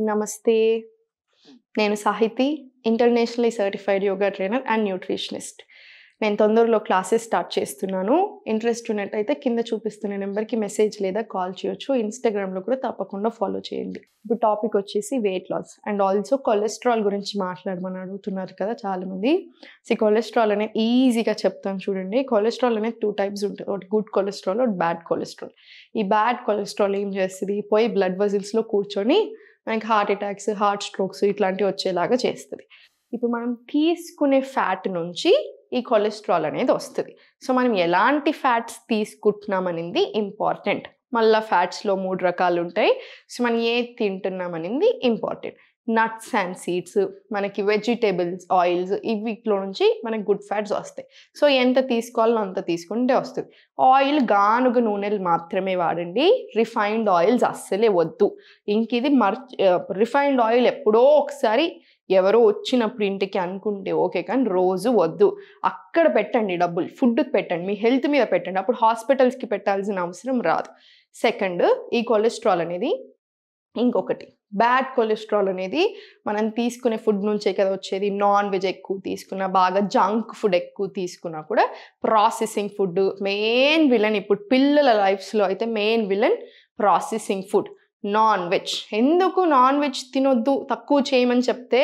నమస్తే. నేను Sahiti, internationally certified yoga trainer and nutritionist. నేను తొందరలో క్లాసెస్ స్టార్ట్ చేస్తున్నాను. ఇంట్రెస్ట్ ఉన్నట్టయితే కింద చూపిస్తున్న నెంబర్కి మెసేజ్ లేదా కాల్ చేయొచ్చు. ఇన్స్టాగ్రామ్లో కూడా తప్పకుండా ఫాలో చేయండి. ఇప్పుడు టాపిక్ వచ్చేసి weight loss and also cholesterol గురించి మాట్లాడమని అడుగుతున్నారు కదా చాలామంది. కొలెస్ట్రాల్ అనేది ఈజీగా చెప్తాను చూడండి. కొలెస్ట్రాల్ అనేది 2 టైప్స్ ఉంటుంది. ఒకటి గుడ్ కొలెస్ట్రాల్, ఒకటి బ్యాడ్ కొలెస్ట్రాల్. ఈ బ్యాడ్ కొలెస్ట్రాల్ ఏం చేస్తుంది? పోయి బ్లడ్ వెజల్స్లో కూర్చొని మనకి హార్ట్ అటాక్స్, హార్ట్ స్ట్రోక్స్ ఇట్లాంటివి వచ్చేలాగా చేస్తుంది. ఇప్పుడు మనం తీసుకునే ఫ్యాట్ నుంచి ఈ కొలెస్ట్రాల్ అనేది వస్తుంది. సో మనం ఎలాంటి ఫ్యాట్స్ తీసుకుంటున్నాం అనేది ఇంపార్టెంట్. మళ్ళీ ఫ్యాట్స్లో 3 రకాలు ఉంటాయి. సో మనం ఏది తింటున్నాం అనేది ఇంపార్టెంట్. నట్స్ అండ్ సీడ్స్, మనకి వెజిటేబుల్స్, ఆయిల్స్, వీటిలో నుంచి మనకి గుడ్ ఫ్యాట్స్ వస్తాయి. సో ఎంత తీసుకోవాలో అంత తీసుకుంటే వస్తుంది. ఆయిల్ గానుగ నూనెలు మాత్రమే వాడండి. రిఫైన్డ్ ఆయిల్స్ అస్సలే వద్దు. ఇంక ఇది రిఫైన్డ్ ఆయిల్ ఎప్పుడో ఒకసారి ఎవరో వచ్చినప్పుడు ఇంటికి అనుకుంటే ఓకే, కానీ రోజు వద్దు. అక్కడ పెట్టండి డబ్బులు, ఫుడ్కి పెట్టండి, మీ హెల్త్ మీద పెట్టండి. అప్పుడు హాస్పిటల్స్కి పెట్టాల్సిన అవసరం రాదు. సెకండ్, ఈ కొలెస్ట్రాల్ అనేది ఇంకొకటి బ్యాడ్ కొలెస్ట్రాల్ అనేది మనం తీసుకునే ఫుడ్ నుంచే కదా వచ్చేది. నాన్ వెజ్ ఎక్కువ తీసుకున్నా, బాగా జంక్ ఫుడ్ ఎక్కువ తీసుకున్నా కూడా ప్రాసెసింగ్ ఫుడ్ మెయిన్ విలన్. ఇప్పుడు పిల్లల లైఫ్స్లో అయితే main villain processing food, non veg. ఎందుకు నాన్ వెజ్ తినొద్దు, తక్కువ చేయమని చెప్తే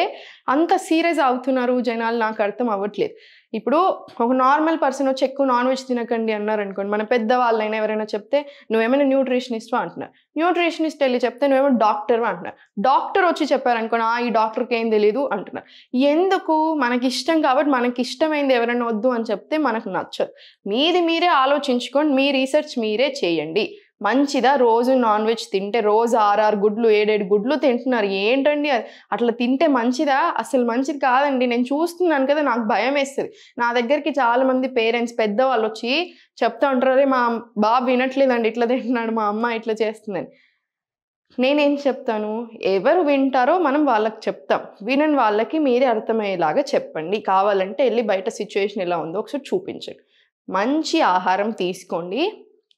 అంత సీరియస్ అవుతున్నారు జనాలు? నాకు అర్థం అవ్వట్లేదు. ఇప్పుడు ఒక నార్మల్ పర్సన్ వచ్చి ఎక్కువ నాన్ వెజ్ తినకండి అన్నారు అనుకోండి, మన పెద్దవాళ్ళైనా ఎవరైనా చెప్తే నువ్వేమైనా న్యూట్రిషనిస్ట్ అంటున్నారు. న్యూట్రిషనిస్ట్ వెళ్ళి చెప్తే నువ్వేమో డాక్టర్ అంటున్నారు. డాక్టర్ వచ్చి చెప్పారనుకోండి, ఈ డాక్టర్కి ఏం తెలీదు అంటున్నారు. ఎందుకు? మనకి ఇష్టం కాబట్టి, మనకి ఇష్టమైంది ఎవరైనా వద్దు అని చెప్తే మనకు నచ్చదు. మీరే ఆలోచించుకోండి, మీ రీసెర్చ్ మీరే చేయండి. మంచిదా రోజు నాన్ వెజ్ తింటే? రోజు 6 గుడ్లు 7 గుడ్లు తింటున్నారు. ఏంటండి అది? అట్లా తింటే మంచిదా? అసలు మంచిది కాదండి. నేను చూస్తున్నాను కదా, నాకు భయం వేస్తుంది. నా దగ్గరికి చాలామంది పేరెంట్స్, పెద్దవాళ్ళు వచ్చి చెప్తా ఉంటారు, అరే మా బాబు వినట్లేదండి, ఇట్లా తింటున్నాడు, మా అమ్మ ఇట్లా చేస్తుందని. నేనేం చెప్తాను? ఎవరు వింటారో మనం వాళ్ళకి చెప్తాం. వినని వాళ్ళకి మీరే అర్థమయ్యేలాగా చెప్పండి. కావాలంటే వెళ్ళి బయట సిచ్యువేషన్ ఎలా ఉందో ఒకసారి చూపించండి. మంచి ఆహారం తీసుకోండి.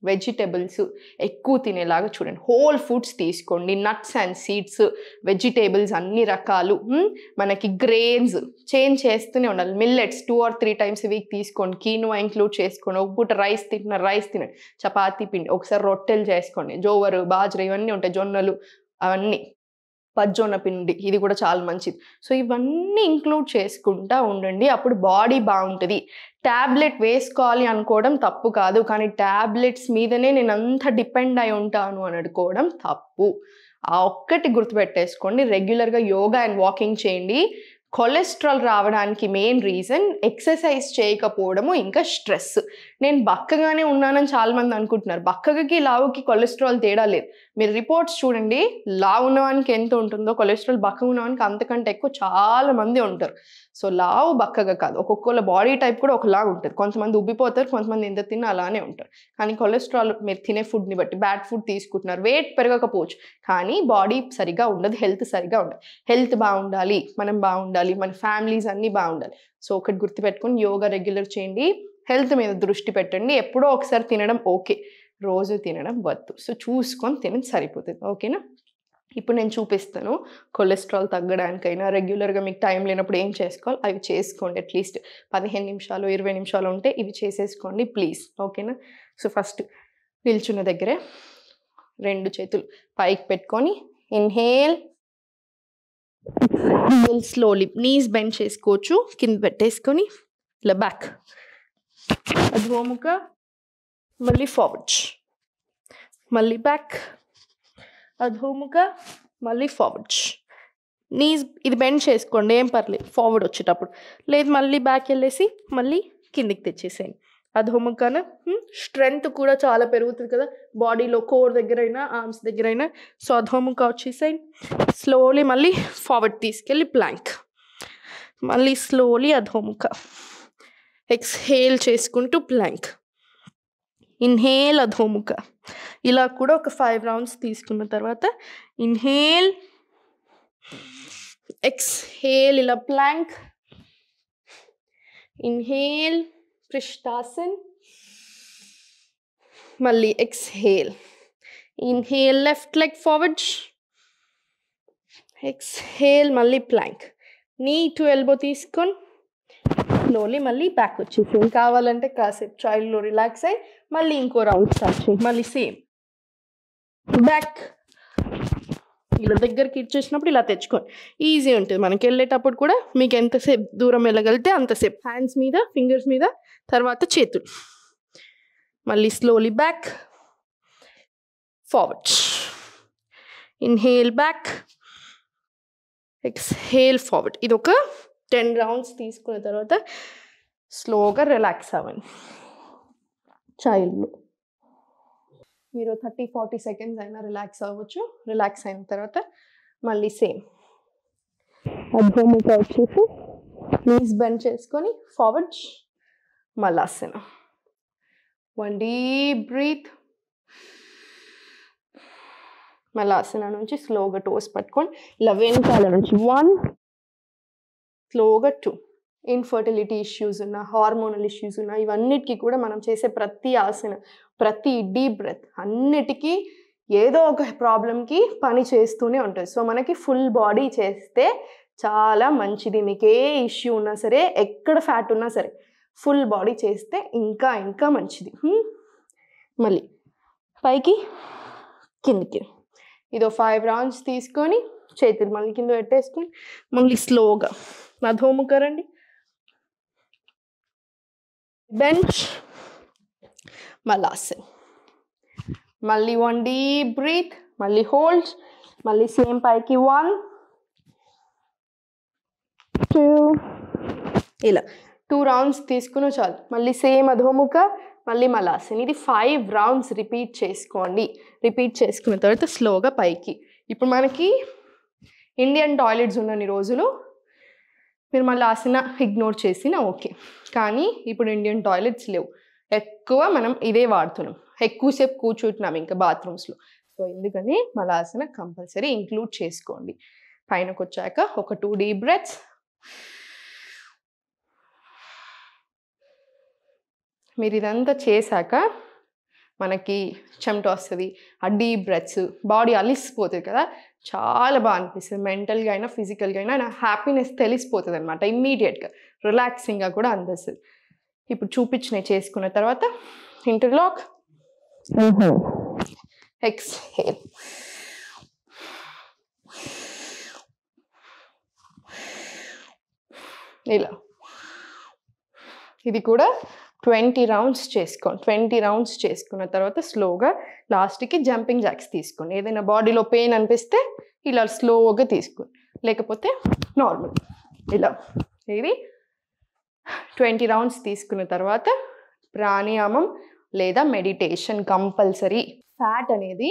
వెజిటేబుల్స్ ఎక్కువ తినేలాగా చూడండి. హోల్ ఫుడ్స్ తీసుకోండి. నట్స్ అండ్ సీడ్స్, వెజిటేబుల్స్ అన్ని రకాలు. మనకి గ్రెయిన్స్ చేంజ్ చేస్తూనే ఉండాలి. Millets 2 or 3 times a week తీసుకోండి. కీనోవా ఇంక్లూడ్ చేసుకోండి. ఒక పూట రైస్ తింటున్నారు, రైస్ తినండి. చపాతీ పిండి, ఒకసారి రొట్టెలు చేసుకోండి. జోవరు, బాజ్రా ఇవన్నీ ఉంటాయి, జొన్నలు అవన్నీ, పజ్జొన్న పిండి, ఇది కూడా చాలా మంచిది. సో ఇవన్నీ ఇంక్లూడ్ చేసుకుంటూ ఉండండి. అప్పుడు బాడీ బాగుంటుంది. ట్యాబ్లెట్ వేసుకోవాలి అనుకోవడం తప్పు కాదు, కానీ ట్యాబ్లెట్స్ మీదనే నేను అంత డిపెండ్ అయి ఉంటాను అని అనుకోవడం తప్పు. ఆ ఒక్కటి గుర్తుపెట్టేసుకోండి. రెగ్యులర్గా యోగా అండ్ వాకింగ్ చేయండి. కొలెస్ట్రాల్ రావడానికి మెయిన్ రీజన్ ఎక్సర్సైజ్ చేయకపోవడము, ఇంకా స్ట్రెస్. నేను బక్కగానే ఉన్నానని చాలామంది అనుకుంటున్నారు. బక్కకి లావుకి కొలెస్ట్రాల్ తేడా లేదు. మీరు రిపోర్ట్స్ చూడండి, లావు ఉన్నవానికి ఎంత ఉంటుందో కొలెస్ట్రాల్ బక్కగా ఉన్నవానికి అంతకంటే ఎక్కువ చాలా మంది ఉంటారు. సో లావు బక్కగా కాదు, ఒక్కొక్కళ్ళ బాడీ టైప్ కూడా ఒకలాగా ఉంటుంది. కొంతమంది ఉబ్బిపోతారు, కొంతమంది ఎంత తిన్నా అలానే ఉంటారు. కానీ కొలెస్ట్రాల్ మీరు తినే ఫుడ్ని బట్టి, బ్యాడ్ ఫుడ్ తీసుకుంటున్నారు, వెయిట్ పెరగకపోవచ్చు కానీ బాడీ సరిగా ఉండదు, హెల్త్ సరిగా ఉండదు. హెల్త్ బాగుండాలి, మనం బాగుండాలి, మన ఫ్యామిలీస్ అన్నీ బాగుండాలి. సో ఒకటి గుర్తుపెట్టుకొని యోగా రెగ్యులర్ చేయండి. హెల్త్ మీద దృష్టి పెట్టండి. ఎప్పుడో ఒకసారి తినడం ఓకే, రోజు తినడం వద్దు. సో చూసుకొని తినడం సరిపోతుంది. ఓకేనా? ఇప్పుడు నేను చూపిస్తాను. కొలెస్ట్రాల్ తగ్గడానికైనా రెగ్యులర్గా మీకు టైం లేనప్పుడు ఏం చేసుకోవాలి అవి చేసుకోండి. అట్లీస్ట్ 15 నిమిషాలు 20 నిమిషాలు ఉంటే ఇవి చేసేసుకోండి ప్లీజ్. ఓకేనా? సో ఫస్ట్ నిల్చున్న దగ్గరే 2 చేతులు పైకి పెట్టుకొని ఇన్హేల్, స్లోలీ నీస్ బెండ్ చేసుకోవచ్చు. కింద పెట్టేసుకొని ఇలా బ్యాక్, అధోముఖ, మళ్ళీ ఫార్వర్డ్, మళ్ళీ బ్యాక్, అధోముఖ, మళ్ళీ ఫార్వర్డ్. నీస్ ఇది బెండ్ చేసుకోండి, ఏం పర్లేదు ఫార్వర్డ్ వచ్చేటప్పుడు. లేదు మళ్ళీ బ్యాక్ వెళ్ళేసి మళ్ళీ కిందికి తెచ్చేసేయండి. అధోముఖాన స్ట్రెంగ్త్ కూడా చాలా పెరుగుతుంది కదా బాడీలో, కోర్ దగ్గర అయినా ఆర్మ్స్ దగ్గర అయినా. సో అధోముఖ వచ్చేసేయండి. స్లోలీ మళ్ళీ ఫార్వర్డ్ తీసుకెళ్ళి ప్లాంక్, మళ్ళీ స్లోలీ అధోముఖ. ఎక్స్హేల్ చేసుకుంటూ ప్లాంక్, ఇన్హేల్ అధోముఖ. ఇలా కూడా ఒక 5 rounds తీసుకున్న తర్వాత ఇన్హేల్, ఎక్స్హేల్, ఇలా ప్లాంక్, ఇన్హేల్ పృష్ఠాసన్, మళ్ళీ exhale, inhale left leg forward, exhale, మళ్ళీ ప్లాంక్. నీ టు ఎల్బో తీసుకొని స్లోలీ మళ్ళీ బ్యాక్ వచ్చేసి. కావాలంటే కాసేపు చైల్డ్లో రిలాక్స్ అయ్యి మళ్ళీ ఇంకో రౌండ్ స్టార్ట్ చేయి. మళ్ళీ సేమ్ బ్యాక్. ఇలా దగ్గరికి ఇచ్చేసినప్పుడు ఇలా తెచ్చుకోండి. ఈజీ ఉంటుంది మనకి. వెళ్ళేటప్పుడు కూడా మీకు ఎంతసేపు దూరం వెళ్ళగలిగితే అంతసేపు. హ్యాండ్స్ మీద, ఫింగర్స్ మీద, తర్వాత చేతులు. మళ్ళీ slowly back, forward. Inhale back, exhale forward. ఇది ఒక 10 రౌండ్స్ తీసుకున్న తర్వాత స్లోగా రిలాక్స్ అవ్వండి. చైల్డ్లో మీరు 30-40 సెకండ్స్ అయినా రిలాక్స్ అవ్వచ్చు. రిలాక్స్ అయిన తర్వాత మళ్ళీ సేమ్ అడ్వమిక వచ్చేసి నీస్ బెండ్ చేసుకొని forward Malasana. 1 deep breath. Malasana నుంచి స్లోగా టోస్ పట్టుకొని ఇలా వెనకాల నుంచి 1, స్లోగా 2. ఇన్ఫర్టిలిటీ ఇష్యూస్ ఉన్న, హార్మోనల్ ఇష్యూస్ ఉన్న, ఇవన్నిటికీ కూడా మనం చేసే ప్రతి ఆసన, ప్రతి డీప్ బ్రెత్ అన్నిటికీ ఏదో ఒక ప్రాబ్లంకి పని చేస్తూనే ఉంటుంది. సో మనకి ఫుల్ బాడీ చేస్తే చాలా మంచిది. మీకు ఏ ఇష్యూ ఉన్నా సరే, ఎక్కడ ఫ్యాట్ ఉన్నా సరే, ఫుల్ బాడీ చేస్తే ఇంకా ఇంకా మంచిది. మళ్ళీ పైకి కిందికి. ఇదో 5 రౌండ్స్ తీసుకొని చేతులు మళ్ళీ కింద పెట్టేసుకొని మళ్ళీ స్లోగా అధోముఖ రండి. బెంచ్, మలాసన్. మళ్ళీ 1 డీప్ బ్రీత్, మళ్ళీ హోల్డ్, మళ్ళీ సేమ్ పైకి 1, 2, ఇలా 2 రౌండ్స్ తీసుకుని చాలు. మళ్ళీ సేమ్ అధోముఖ, మళ్ళీ మలాసన్. ఇది 5 రౌండ్స్ రిపీట్ చేసుకోండి. రిపీట్ చేసుకున్న తర్వాత స్లోగా పైకి. ఇప్పుడు మనకి ఇండియన్ టాయిలెట్స్ ఉన్నన్ని రోజులు మీరు మళ్ళీ ఆసన ఇగ్నోర్ చేసినా ఓకే. కానీ ఇప్పుడు ఇండియన్ టాయిలెట్స్ లేవు. ఎక్కువ మనం ఇదే వాడుతున్నాం. ఎక్కువసేపు కూర్చుంటున్నాం ఇంకా బాత్రూమ్స్లో. సో ఎందుకని మలాసన కంపల్సరీ ఇంక్లూడ్ చేసుకోండి. పైనకు వచ్చాక ఒక 2 డీప్ బ్రెత్స్. మీరు ఇదంతా చేశాక మనకి చెమట వస్తుంది, ఆ డీప్ బ్రెత్స్, బాడీ అలిసిపోతుంది కదా, చాలా బాగా అనిపిస్తుంది. మెంటల్గా అయినా ఫిజికల్గా అయినా నా హ్యాపీనెస్ తెలిసిపోతుంది అనమాట. ఇమ్మీడియట్గా రిలాక్సింగ్గా కూడా అనిపిస్తుంది. ఇప్పుడు చూపించినవి చేసుకున్న తర్వాత ఇంటర్లాక్, ఎక్స్హేల్. ఇలా ఇది కూడా 20 రౌండ్స్ చేసుకోండి. 20 రౌండ్స్ చేసుకున్న తర్వాత స్లోగా లాస్ట్కి జంపింగ్ జాక్స్ తీసుకోండి. ఏదైనా బాడీలో పెయిన్ అనిపిస్తే ఇలా స్లోగా తీసుకోండి, లేకపోతే నార్మల్ ఇలా. ఇది 20 రౌండ్స్ తీసుకున్న తర్వాత ప్రాణాయామం లేదా మెడిటేషన్ కంపల్సరీ. ఫ్యాట్ అనేది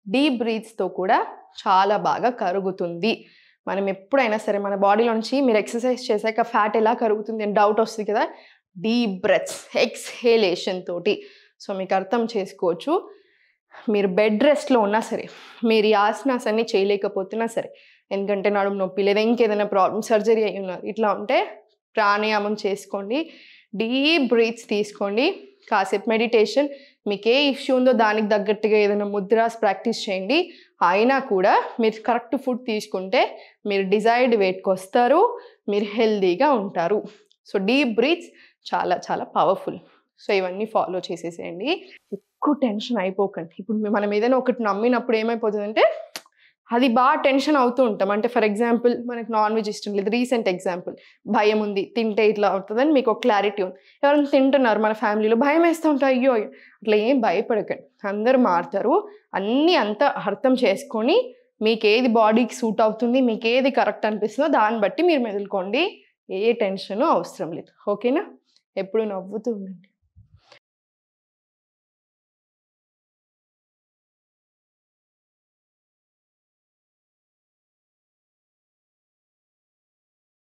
డీప్ బ్రీత్స్తో కూడా చాలా బాగా కరుగుతుంది. మనం ఎప్పుడైనా సరే మన బాడీలో నుంచి మీరు ఎక్సర్సైజ్ చేశాక ఫ్యాట్ ఎలా కరుగుతుంది అని డౌట్ వస్తుంది కదా, డీప్ బ్రెత్స్, ఎక్స్హేలేషన్ తోటి. సో మీకు అర్థం చేసుకోవచ్చు. మీరు బెడ్ రెస్ట్లో ఉన్నా సరే, మీరు ఈ ఆసనాస్ అన్నీ చేయలేకపోతున్నా సరే, ఎందుకంటే నడుము నొప్పి లేదా ఇంకేదైనా ప్రాబ్లం, సర్జరీ అయి ఉన్నారు, ఇట్లా ఉంటే ప్రాణాయామం చేసుకోండి, డీప్ బ్రీత్స్ తీసుకోండి, కాసేపు మెడిటేషన్. మీకు ఏ ఇష్యూ ఉందో దానికి తగ్గట్టుగా ఏదైనా ముద్రాస్ ప్రాక్టీస్ చేయండి. అయినా కూడా మీరు కరెక్ట్ ఫుడ్ తీసుకుంటే మీరు డిజైర్డ్ వెయిట్కి వస్తారు, మీరు హెల్దీగా ఉంటారు. సో డీప్ బ్రీత్స్ చాలా చాలా పవర్ఫుల్. సో ఇవన్నీ ఫాలో చేసేసేయండి. ఎక్కువ టెన్షన్ అయిపోకండి. ఇప్పుడు మనం ఏదైనా ఒకటి నమ్మినప్పుడు ఏమైపోతుందంటే అది బాగా టెన్షన్ అవుతూ ఉంటాం. అంటే ఫర్ ఎగ్జాంపుల్ మనకు నాన్ వెజ్ ఇష్టం లేదు, రీసెంట్ ఎగ్జాంపుల్, భయం ఉంది, తింటే ఇట్లా అవుతుందని మీకు ఒక క్లారిటీ ఉంది. ఎవరైనా తింటున్నారు మన ఫ్యామిలీలో, భయం వేస్తూ ఉంటారు, అయ్యో అట్లా ఏం భయపడకండి, అందరూ మారుతారు. అన్నీ అంతా అర్థం చేసుకొని మీకు ఏది బాడీకి సూట్ అవుతుంది, మీకు ఏది కరెక్ట్ అనిపిస్తుందో దాన్ని బట్టి మీరు మెదులుకోండి. ఏ టెన్షన్ అవసరం లేదు. ఓకేనా? ఎప్పుడు నవ్వుతూ ఉండండి.